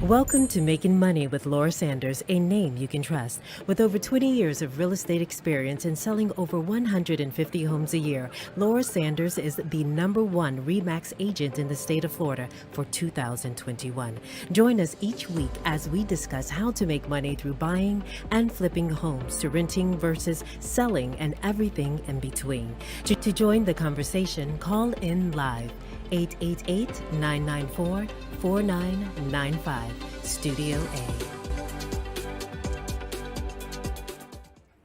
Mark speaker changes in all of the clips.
Speaker 1: Welcome to Making Money with Laura Sanders, a name you can trust. With over 20 years of real estate experience and selling over 150 homes a year, Laura Sanders is the #1 RE/MAX agent in the state of Florida for 2021. Join us each week as we discuss how to make money through buying and flipping homes to renting versus selling and everything in between. To join the conversation, call in live 888-994-4995, Studio A.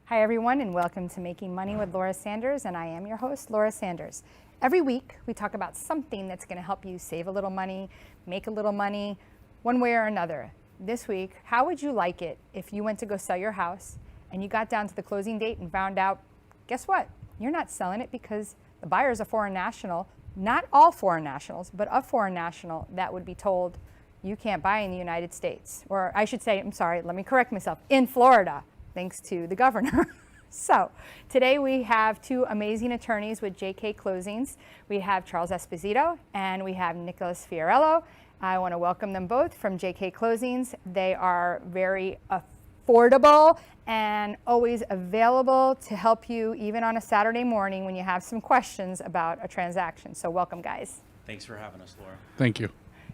Speaker 2: Hi everyone, and welcome to Making Money with Laura Sanders, and I am your host, Laura Sanders. Every week we talk about something that's going to help you save a little money, make a little money, one way or another. This week, how would you like it if you went to go sell your house and you got down to the closing date and found out, guess what? You're not selling it because the buyer's a foreign national. Not all foreign nationals, but a foreign national that would be told you can't buy in the United States. Or I should say, I'm sorry, let me correct myself, in Florida, thanks to the governor. So today we have two amazing attorneys with JK Closings. We have Charles Esposito and we have Nicolas Fiorello. I want to welcome them both from JK Closings. They are very affordable and always available to help you even on a Saturday morning when you have some questions about a transaction. So welcome, guys.
Speaker 3: Thanks for having us, Laura.
Speaker 4: Thank you.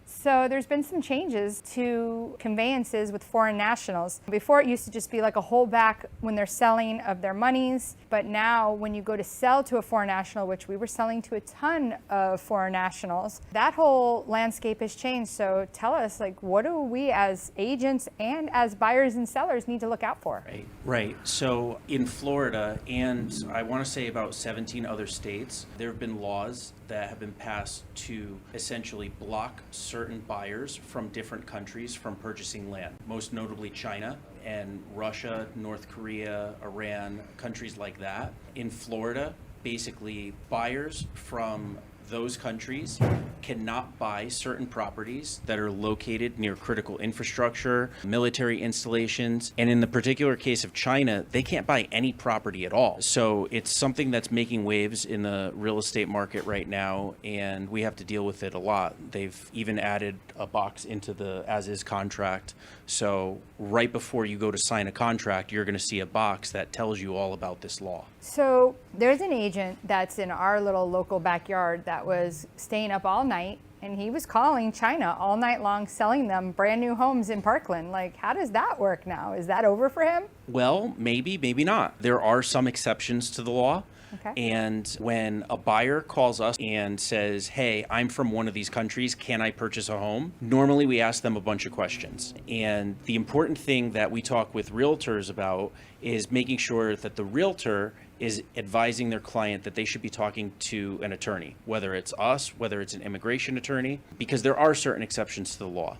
Speaker 2: So there's been some changes to conveyances with foreign nationals. Before it used to just be like a holdback when they're selling of their monies, but now when you go to sell to a foreign national, which we were selling to a ton of foreign nationals, that whole landscape has changed. So tell us, like, what do we as agents and as buyers and sellers need to look out for?
Speaker 3: Right. So in Florida, and I want to say about 17 other states, there have been laws that have been passed to essentially block certain buyers from different countries from purchasing land, most notably China and Russia, North Korea, Iran, countries like that. In Florida, basically buyers from those countries cannot buy certain properties that are located near critical infrastructure, military installations, and in the particular case of China, they can't buy any property at all. So it's something that's making waves in the real estate market right now, and we have to deal with it a lot. They've even added a box into the as-is contract. So right before you go to sign a contract, you're going to see a box that tells you all about this law.
Speaker 2: So there's an agent that's in our little local backyard that was staying up all night, and he was calling China all night long, selling them brand new homes in Parkland. Like, how does that work now? Is that over for him?
Speaker 3: Well, maybe not. There are some exceptions to the law.
Speaker 2: Okay.
Speaker 3: And when a buyer calls us and says, hey, I'm from one of these countries, can I purchase a home? Normally we ask them a bunch of questions. And the important thing that we talk with realtors about is making sure that the realtor is advising their client that they should be talking to an attorney, whether it's us, whether it's an immigration attorney, because there are certain exceptions to the law.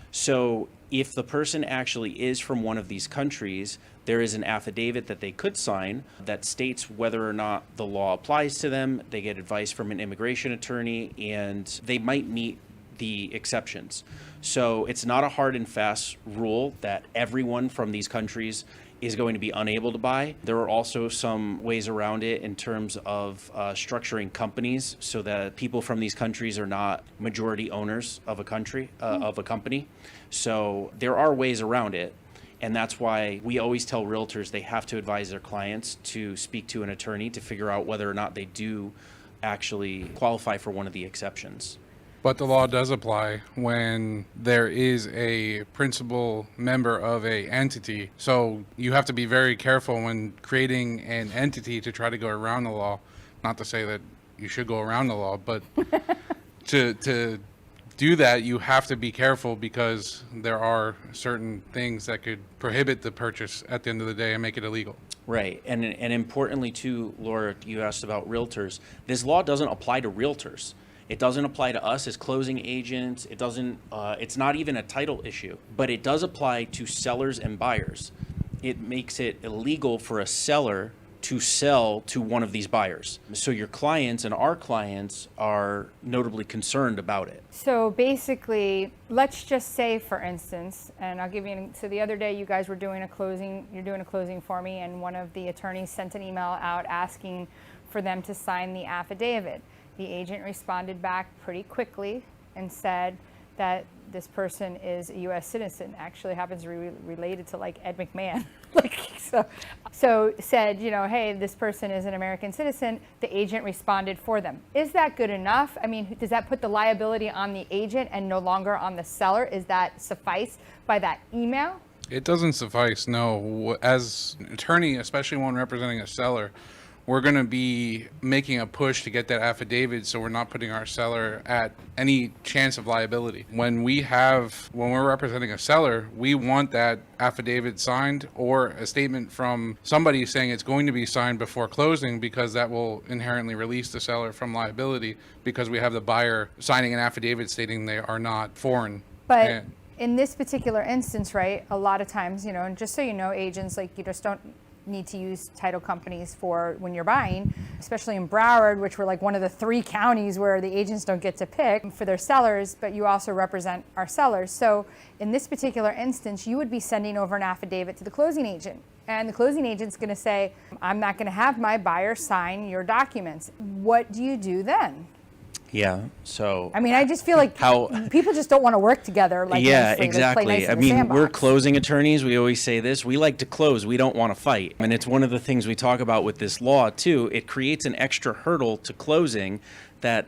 Speaker 3: So if the person actually is from one of these countries, there is an affidavit that they could sign that states whether or not the law applies to them. They get advice from an immigration attorney, and they might meet the exceptions. So it's not a hard and fast rule that everyone from these countries is going to be unable to buy. There are also some ways around it in terms of structuring companies so that people from these countries are not majority owners of a country, of a company. So there are ways around it. And that's why we always tell realtors they have to advise their clients to speak to an attorney to figure out whether or not they do actually qualify for one of the exceptions.
Speaker 4: But the law does apply when there is a principal member of a entity. So you have to be very careful when creating an entity to try to go around the law. Not to say that you should go around the law, but to do that, you have to be careful because there are certain things that could prohibit the purchase at the end of the day and make it illegal.
Speaker 3: Right. And importantly too, Laura, you asked about realtors. This law doesn't apply to realtors. It doesn't apply to us as closing agents. It doesn't, it's not even a title issue, but it does apply to sellers and buyers. It makes it illegal for a seller to sell to one of these buyers. So your clients and our clients are notably concerned about it.
Speaker 2: So basically, let's just say, for instance, and I'll give you, so the other day you guys were doing a closing, you're doing a closing for me, and one of the attorneys sent an email out asking for them to sign the affidavit. The agent responded back pretty quickly and said that this person is a U.S. citizen. Actually happens to be related to like Ed McMahon. Like, so said, you know, hey, this person is an American citizen. The agent responded for them. Is that good enough? I mean, does that put the liability on the agent and no longer on the seller? Is that suffice by that email?
Speaker 4: It doesn't suffice, no. As an attorney, especially when representing a seller, we're going to be making a push to get that affidavit so we're not putting our seller at any chance of liability. When we're representing a seller, we want that affidavit signed or a statement from somebody saying it's going to be signed before closing, because that will inherently release the seller from liability, because we have the buyer signing an affidavit stating they are not foreign.
Speaker 2: But in this particular instance, right, a lot of times, you know, and just so you know, agents, like, you just don't need to use title companies for when you're buying, especially in Broward, which we're like one of the 3 counties where the agents don't get to pick for their sellers, but you also represent our sellers. So in this particular instance, you would be sending over an affidavit to the closing agent. And the closing agent's going to say, I'm not going to have my buyer sign your documents. What do you do then?
Speaker 3: Yeah. So
Speaker 2: I mean, I just feel like people just don't want to work together. Like,
Speaker 3: yeah,
Speaker 2: nicely.
Speaker 3: exactly.
Speaker 2: Play nice
Speaker 3: I
Speaker 2: in the
Speaker 3: mean,
Speaker 2: sandbox.
Speaker 3: we're closing attorneys. We always say this. We like to close. We don't want to fight. And it's one of the things we talk about with this law too. It creates an extra hurdle to closing that,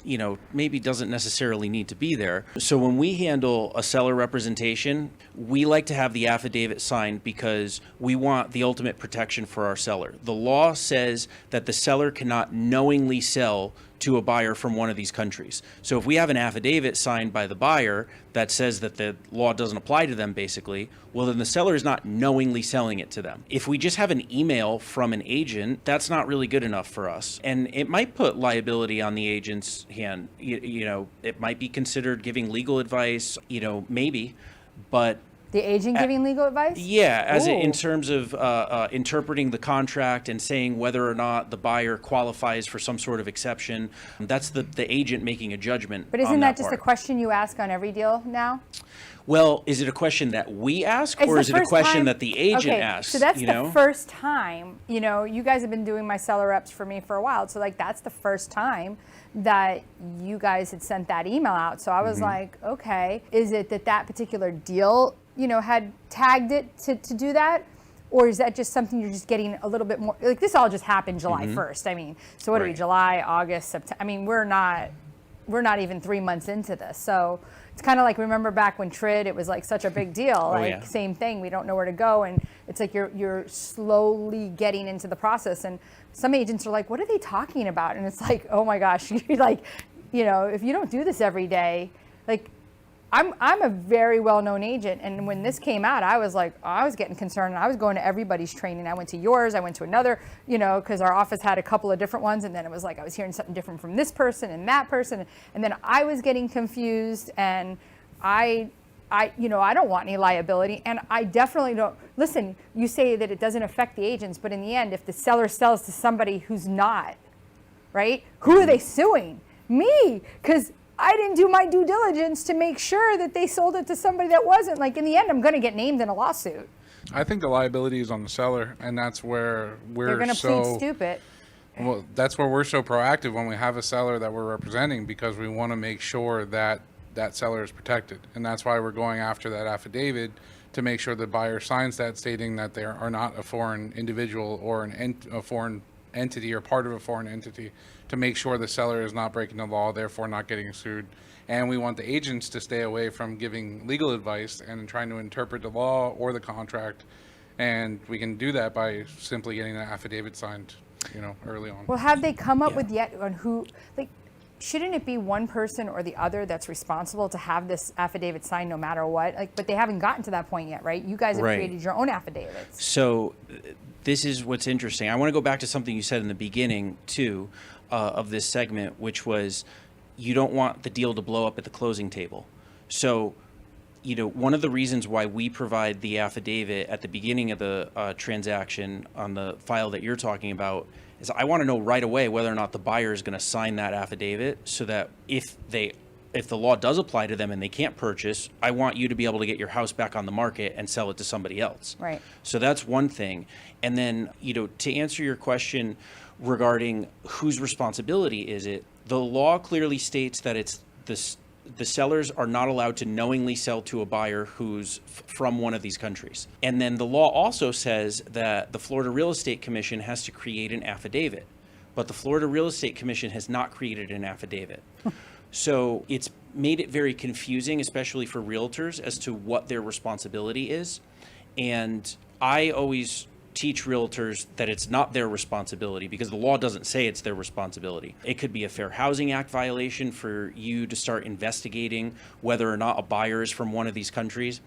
Speaker 3: you know, maybe doesn't necessarily need to be there. So when we handle a seller representation, we like to have the affidavit signed because we want the ultimate protection for our seller. The law says that the seller cannot knowingly sell to a buyer from one of these countries. So if we have an affidavit signed by the buyer that says that the law doesn't apply to them, basically, well, then the seller is not knowingly selling it to them. If we just have an email from an agent, that's not really good enough for us. And it might put liability on the agent's hand. You know, it might be considered giving legal advice, you know, maybe, but
Speaker 2: the agent giving legal advice?
Speaker 3: yeah, in
Speaker 2: Ooh.
Speaker 3: terms of interpreting the contract and saying whether or not the buyer qualifies for some sort of exception. That's the agent making a judgment.
Speaker 2: But isn't
Speaker 3: on
Speaker 2: that just
Speaker 3: part.
Speaker 2: a question you ask on every deal now?
Speaker 3: Well, is it a question that we ask,
Speaker 2: It's
Speaker 3: or
Speaker 2: the
Speaker 3: is it a
Speaker 2: first
Speaker 3: question
Speaker 2: time-
Speaker 3: that the agent
Speaker 2: okay,
Speaker 3: asks?
Speaker 2: So that's
Speaker 3: you
Speaker 2: the
Speaker 3: know?
Speaker 2: first time, you know, you guys have been doing my seller reps for me for a while. So like, that's the first time that you guys had sent that email out. So I was like, okay, is it that particular deal, you know, had tagged it to do that? Or is that just something you're just getting a little bit more, like this all just happened July 1st. I mean, so what are we,
Speaker 3: Right.
Speaker 2: July, August, September? I mean, we're not even 3 months into this. So it's kind of like, remember back when TRID, it was like such a big deal, like
Speaker 3: yeah.
Speaker 2: same thing, we don't know where to go. And it's like you're slowly getting into the process. And some agents are like, what are they talking about? And it's like, oh my gosh, you're like, you know, if you don't do this every day, like I'm a very well-known agent. And when this came out, I was like, I was getting concerned. And I was going to everybody's training. I went to yours, I went to another, you know, because our office had a couple of different ones. And then it was like, I was hearing something different from this person and that person. And then I was getting confused, and I you know, I don't want any liability, and I definitely don't. Listen, you say that it doesn't affect the agents, but in the end, if the seller sells to somebody who's not, right, who are they suing? Me, because I didn't do my due diligence to make sure that they sold it to somebody that wasn't. Like, in the end, I'm going to get named in a lawsuit.
Speaker 4: I think the liability is on the seller, and that's where
Speaker 2: They're going to plead stupid.
Speaker 4: Well, that's where we're so proactive when we have a seller that we're representing, because we want to make sure that that seller is protected. And that's why we're going after that affidavit, to make sure the buyer signs that, stating that they are not a foreign individual or a foreign entity or part of a foreign entity, to make sure the seller is not breaking the law, therefore not getting sued. And we want the agents to stay away from giving legal advice and trying to interpret the law or the contract. And we can do that by simply getting an affidavit signed, you know, early on.
Speaker 2: Well, have they come up
Speaker 3: Yeah.
Speaker 2: with yet on who, like, shouldn't it be one person or the other that's responsible to have this affidavit signed no matter what? Like, but they haven't gotten to that point yet, right? You guys have
Speaker 3: Right.
Speaker 2: created your own affidavits.
Speaker 3: So this is what's interesting. I want to go back to something you said in the beginning, too, of this segment, which was you don't want the deal to blow up at the closing table. So, you know, one of the reasons why we provide the affidavit at the beginning of the transaction on the file that you're talking about is I want to know right away whether or not the buyer is going to sign that affidavit, so that if the law does apply to them and they can't purchase, I want you to be able to get your house back on the market and sell it to somebody else.
Speaker 2: Right.
Speaker 3: So that's one thing. And then, you know, to answer your question regarding whose responsibility is it, the law clearly states that it's the sellers are not allowed to knowingly sell to a buyer who's from one of these countries. And then the law also says that the Florida Real Estate Commission has to create an affidavit, but the Florida Real Estate Commission has not created an affidavit. So it's made it very confusing, especially for realtors, as to what their responsibility is. And I always teach realtors that it's not their responsibility because the law doesn't say it's their responsibility. It could be a Fair Housing Act violation for you to start investigating whether or not a buyer is from one of these countries.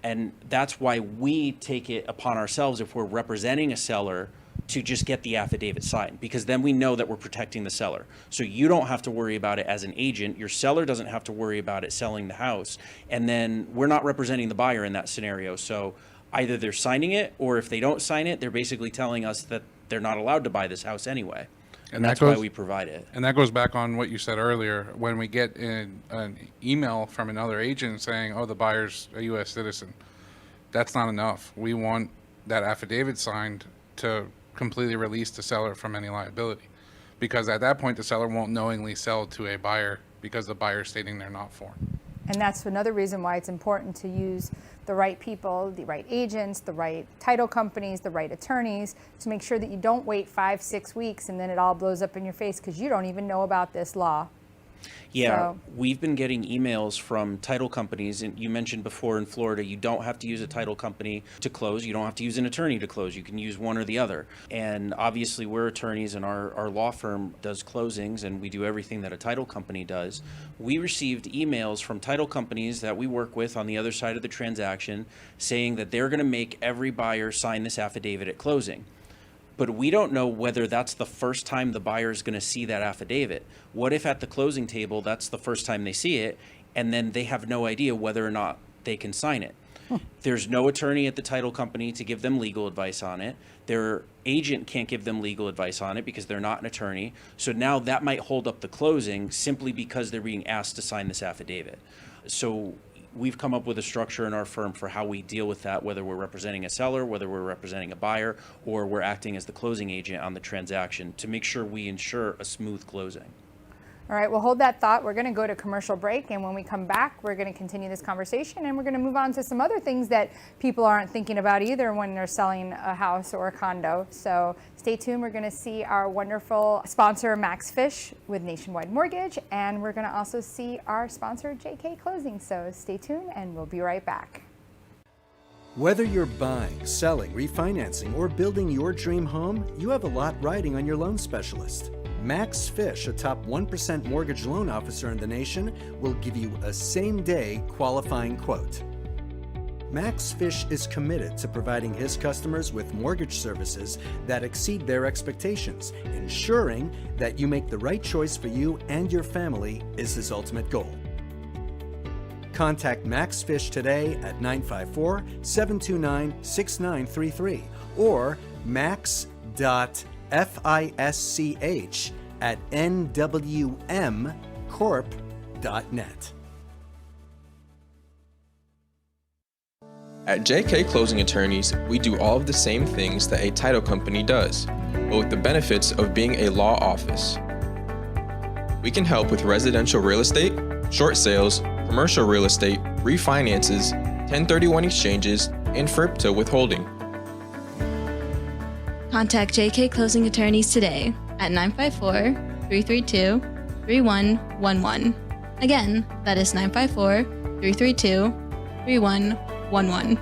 Speaker 3: And that's why we take it upon ourselves, if we're representing a seller, to just get the affidavit signed, because then we know that we're protecting the seller. So you don't have to worry about it as an agent. Your seller doesn't have to worry about it selling the house. And then we're not representing the buyer in that scenario. So either they're signing it, or if they don't sign it, they're basically telling us that they're not allowed to buy this house anyway. And that's why we provide it.
Speaker 4: And that goes back on what you said earlier. When we get an email from another agent saying, oh, the buyer's a U.S. citizen, that's not enough. We want that affidavit signed to completely release the seller from any liability. Because at that point, the seller won't knowingly sell to a buyer because the buyer's stating they're not foreign.
Speaker 2: And that's another reason why it's important to use the right people, the right agents, the right title companies, the right attorneys, to make sure that you don't wait 5-6 weeks and then it all blows up in your face because you don't even know about this law.
Speaker 3: Yeah, we've been getting emails from title companies, and you mentioned before in Florida, you don't have to use a title company to close. You don't have to use an attorney to close. You can use one or the other. And obviously we're attorneys, and our law firm does closings, and we do everything that a title company does. We received emails from title companies that we work with on the other side of the transaction saying that they're going to make every buyer sign this affidavit at closing. But we don't know whether that's the first time the buyer is going to see that affidavit. What if at the closing table, that's the first time they see it, and then they have no idea whether or not they can sign it? There's no attorney at the title company to give them legal advice on it. Their agent can't give them legal advice on it because they're not an attorney. So now that might hold up the closing simply because they're being asked to sign this affidavit. So we've come up with a structure in our firm for how we deal with that, whether we're representing a seller, whether we're representing a buyer, or we're acting as the closing agent on the transaction to make sure we ensure a smooth closing.
Speaker 2: All right, well, hold that thought. We're going to go to commercial break, and when we come back, we're going to continue this conversation, and we're going to move on to some other things that people aren't thinking about either when they're selling a house or a condo. So stay tuned. We're going to see our wonderful sponsor, Max Fish, with Nationwide Mortgage, and we're going to also see our sponsor, JK Closing. So stay tuned, and we'll be right back.
Speaker 5: Whether you're buying, selling, refinancing, or building your dream home, you have a lot riding on your loan specialist. Max Fish, a top 1% mortgage loan officer in the nation, will give you a same-day qualifying quote. Max Fish is committed to providing his customers with mortgage services that exceed their expectations. Ensuring that you make the right choice for you and your family is his ultimate goal. Contact Max Fish today at 954-729-6933 or max.fisch@nwmcorp.net.
Speaker 6: At JK Closing Attorneys, we do all of the same things that a title company does, but with the benefits of being a law office. We can help with residential real estate, short sales, commercial real estate, refinances, 1031 exchanges, and FRIPTA withholding.
Speaker 7: Contact JK Closing Attorneys today at 954-332-3111. Again, that is 954-332-3111.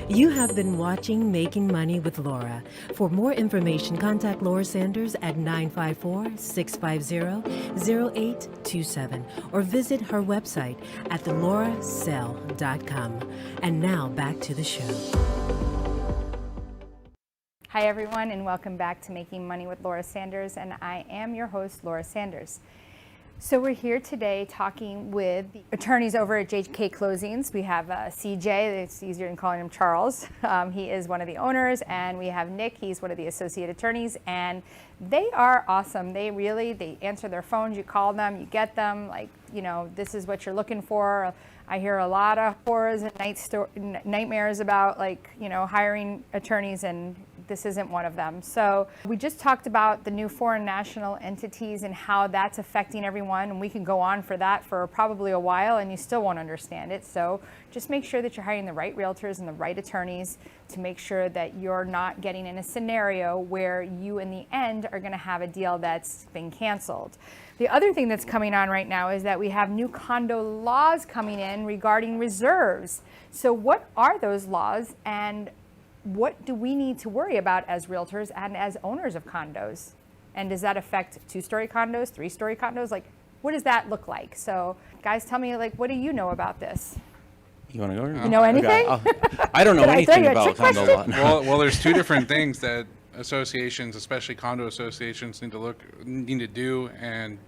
Speaker 1: You have been watching Making Money with Laura. For more information, contact Laura Sanders at 954-650-0827 or visit her website at lauraess.com. And now back to the show.
Speaker 2: Hi, everyone, and welcome back to Making Money with Laura Sanders, and I am your host, Laura Sanders. So we're here today talking with the attorneys over at JK Closings. We have CJ, it's easier than calling him Charles. He is one of the owners, and we have Nick, he's one of the associate attorneys, and they are awesome. They answer their phones, you call them, you get them, like, you know, this is what you're looking for. I hear a lot of horrors and nightmares about, like, you know, hiring attorneys, and this isn't one of them. So we just talked about the new foreign national entities and how that's affecting everyone, and we can go on for that for probably a while and you still won't understand it. So just make sure that you're hiring the right realtors and the right attorneys to make sure that you're not getting in a scenario where you in the end are going to have a deal that's been canceled. The other thing that's coming on right now is that we have new condo laws coming in regarding reserves. So what are those laws, and what do we need to worry about as realtors and as owners of condos? And does that affect 2-story condos, 3-story condos? Like, what does that look like? So guys, tell me, like, what do you know about this?
Speaker 3: You want to go?
Speaker 2: You know anything?
Speaker 3: Okay. I don't know
Speaker 2: Did I throw
Speaker 3: anything
Speaker 2: you a
Speaker 3: about
Speaker 2: trick
Speaker 3: condo law.
Speaker 4: Well, there's two different things that associations, especially condo associations, need to do and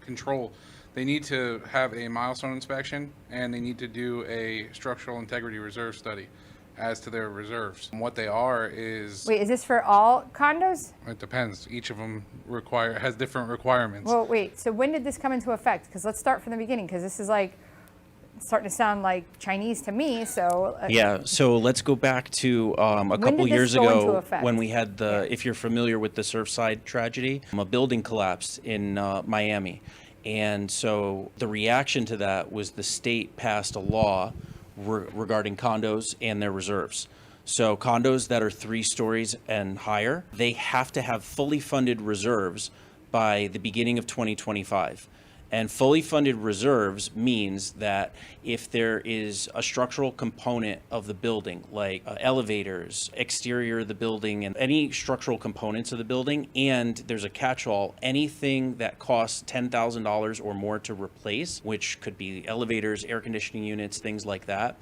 Speaker 4: control. They need to have a milestone inspection, and they need to do a structural integrity reserve study as to their reserves. And what they are is...
Speaker 2: Wait, is this for all condos?
Speaker 4: It depends. Each of them has different requirements.
Speaker 2: Well, wait, so when did this come into effect? Because let's start from the beginning, because this is like starting to sound like Chinese to me, so...
Speaker 3: Yeah, so let's go back to a couple years
Speaker 2: go into
Speaker 3: ago
Speaker 2: effect?
Speaker 3: when we had if you're familiar with the Surfside tragedy, a building collapsed in Miami. And so the reaction to that was the state passed a law regarding condos and their reserves. So condos that are 3 stories and higher, they have to have fully funded reserves by the beginning of 2025. And fully funded reserves means that if there is a structural component of the building, like elevators, exterior of the building, and any structural components of the building, and there's a catch-all, anything that costs $10,000 or more to replace, which could be elevators, air conditioning units, things like that,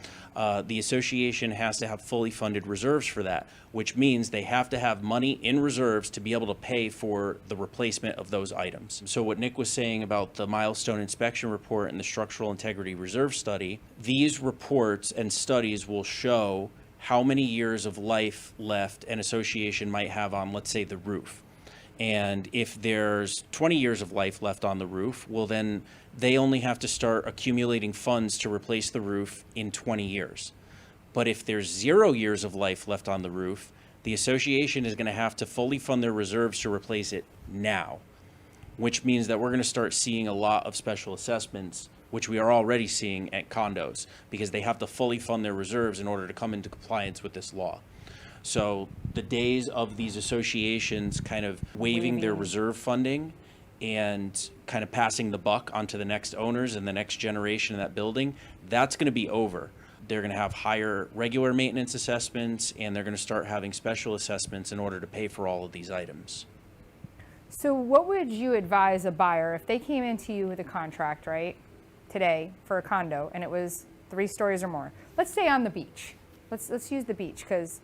Speaker 3: the association has to have fully funded reserves for that, which means they have to have money in reserves to be able to pay for the replacement of those items. So what Nick was saying about the milestone inspection report and the structural integrity reserve study, these reports and studies will show how many years of life left an association might have on, let's say, the roof. And if there's 20 years of life left on the roof, well, then they only have to start accumulating funds to replace the roof in 20 years. But if there's 0 years of life left on the roof, the association is going to have to fully fund their reserves to replace it now, which means that we're going to start seeing a lot of special assessments, which we are already seeing at condos, because they have to fully fund their reserves in order to come into compliance with this law. So the days of these associations kind of waiving their reserve funding and kind of passing the buck onto the next owners and the next generation of that building, that's going to be over. They're going to have higher regular maintenance assessments, and they're going to start having special assessments in order to pay for all of these items.
Speaker 2: So what would you advise a buyer if they came into you with a contract, right, today for a condo, and it was 3 stories or more? Let's say on the beach. Let's use the beach, because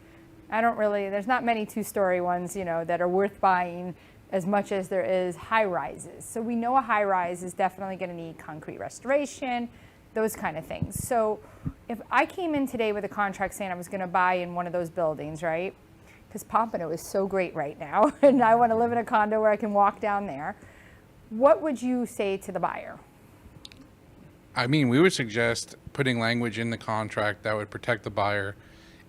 Speaker 2: there's not many 2-story ones, that are worth buying as much as there is high rises. So we know a high rise is definitely going to need concrete restoration, those kind of things. So if I came in today with a contract saying I was going to buy in one of those buildings, right? Because Pompano is so great right now, and I want to live in a condo where I can walk down there. What would you say to the buyer?
Speaker 4: I mean, we would suggest putting language in the contract that would protect the buyer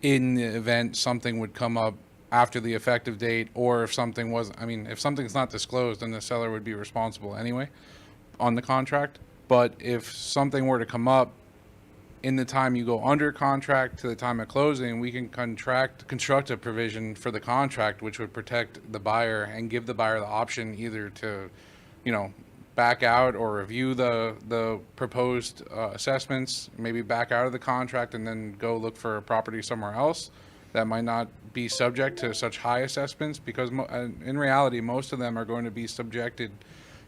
Speaker 4: in the event something would come up after the effective date, or if something's not disclosed, then the seller would be responsible anyway on the contract. But if something were to come up in the time you go under contract to the time of closing, we can construct a provision for the contract which would protect the buyer and give the buyer the option either to, back out or review the proposed assessments, maybe back out of the contract and then go look for a property somewhere else that might not be subject to such high assessments, because in reality, most of them are going to be subjected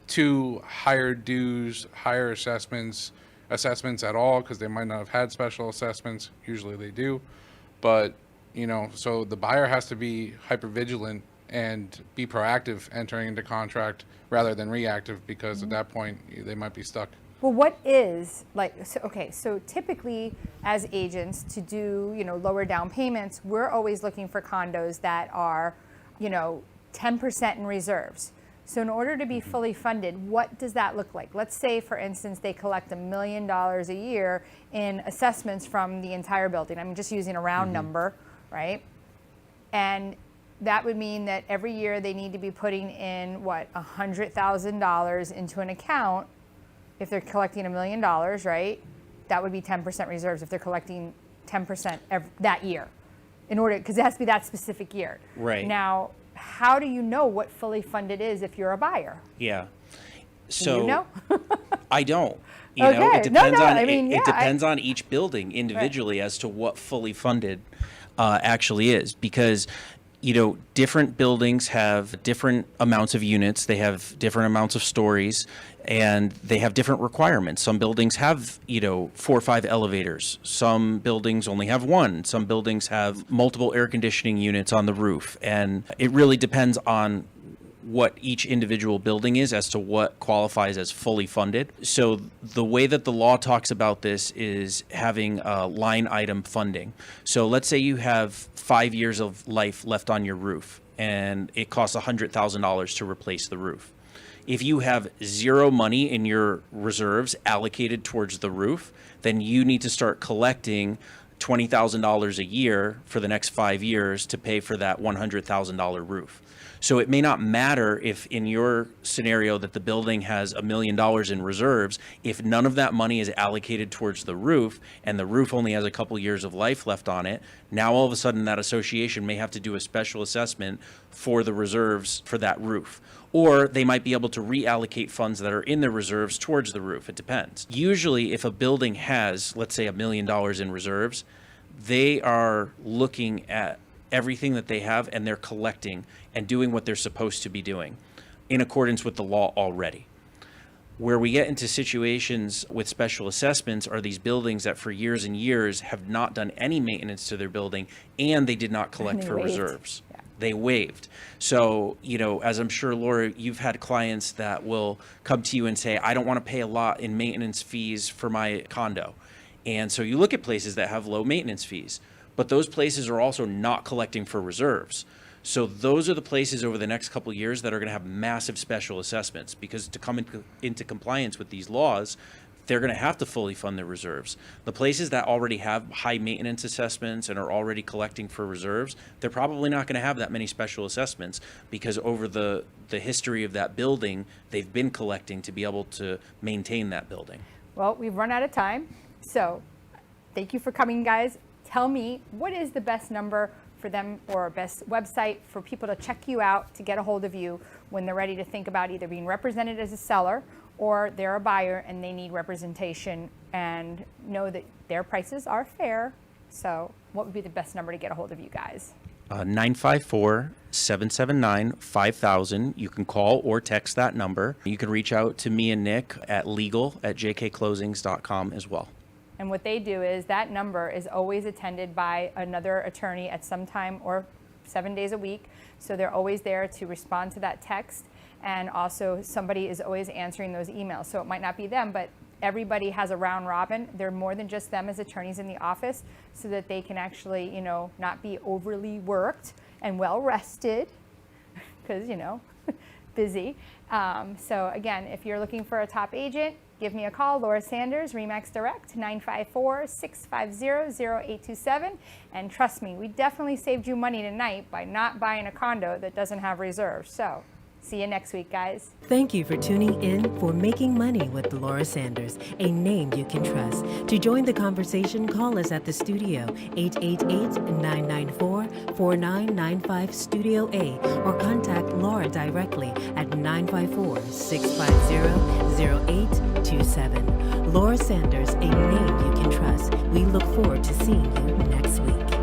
Speaker 4: to higher dues, higher assessments at all, because they might not have had special assessments. Usually they do. But, so the buyer has to be hyper vigilant and be proactive entering into contract rather than reactive, because at that point they might be stuck.
Speaker 2: Well, what is so typically as agents to do, lower down payments, we're always looking for condos that are, 10% in reserves. So in order to be fully funded, what does that look like? Let's say, for instance, they collect $1 million a year in assessments from the entire building. I'm just using a round number, right? And that would mean that every year they need to be putting in, what, $100,000 into an account. If they're collecting $1 million, right? That would be 10% reserves if they're collecting 10% that year, in order, because it has to be that specific year.
Speaker 3: Right.
Speaker 2: Now, how do you know what fully funded is if you're a buyer?
Speaker 3: Yeah.
Speaker 2: Do
Speaker 3: So
Speaker 2: you know?
Speaker 3: I don't. You know,
Speaker 2: Okay.
Speaker 3: it depends
Speaker 2: No,
Speaker 3: on
Speaker 2: I mean,
Speaker 3: it depends on each building individually as to what fully funded actually is, because different buildings have different amounts of units, they have different amounts of stories, and they have different requirements. Some buildings have 4 or 5 elevators, some buildings only have 1, some buildings have multiple air conditioning units on the roof, and it really depends on what each individual building is as to what qualifies as fully funded. So the way that the law talks about this is having a line item funding. So let's say you have 5 years of life left on your roof and it costs $100,000 to replace the roof. If you have 0 money in your reserves allocated towards the roof, then you need to start collecting $20,000 a year for the next 5 years to pay for that $100,000 roof. So it may not matter if in your scenario that the building has $1 million in reserves, if none of that money is allocated towards the roof and the roof only has a couple years of life left on it, now all of a sudden that association may have to do a special assessment for the reserves for that roof. Or they might be able to reallocate funds that are in the reserves towards the roof. It depends. Usually if a building has, let's say, $1 million in reserves, they are looking at everything that they have and they're collecting and doing what they're supposed to be doing in accordance with the law already. Where we get into situations with special assessments are these buildings that for years and years have not done any maintenance to their building and they did not collect for reserves. Yeah. They waived. So, as I'm sure, Laura, you've had clients that will come to you and say, I don't want to pay a lot in maintenance fees for my condo. And so you look at places that have low maintenance fees, but those places are also not collecting for reserves. So those are the places over the next couple of years that are going to have massive special assessments, because to come into compliance with these laws, they're going to have to fully fund their reserves. The places that already have high maintenance assessments and are already collecting for reserves, they're probably not going to have that many special assessments, because over the history of that building, they've been collecting to be able to maintain that building.
Speaker 2: Well, we've run out of time. So thank you for coming, guys. Tell me, what is the best number for them, or best website for people to check you out, to get a hold of you when they're ready to think about either being represented as a seller or they're a buyer and they need representation and know that their prices are fair? So what would be the best number to get a hold of you guys?
Speaker 3: 954-779-5000. You can call or text that number. You can reach out to me and Nick at legal@jkclosings.com as well.
Speaker 2: And what they do is that number is always attended by another attorney at some time, or 7 days a week. So they're always there to respond to that text. And also somebody is always answering those emails. So it might not be them, but everybody has a round robin. They're more than just them as attorneys in the office, so that they can actually, not be overly worked and well rested, because, busy. So again, if you're looking for a top agent, give me a call, Laura Sanders, RE/MAX Direct, 954-650-0827. And trust me, we definitely saved you money tonight by not buying a condo that doesn't have reserves. So see you next week, guys.
Speaker 1: Thank you for tuning in for Making Money with Laura Sanders, a name you can trust. To join the conversation, call us at the studio, 888-994-4995 Studio A, or contact Laura directly at 954-650-0827. Laura Sanders, a name you can trust. We look forward to seeing you next week.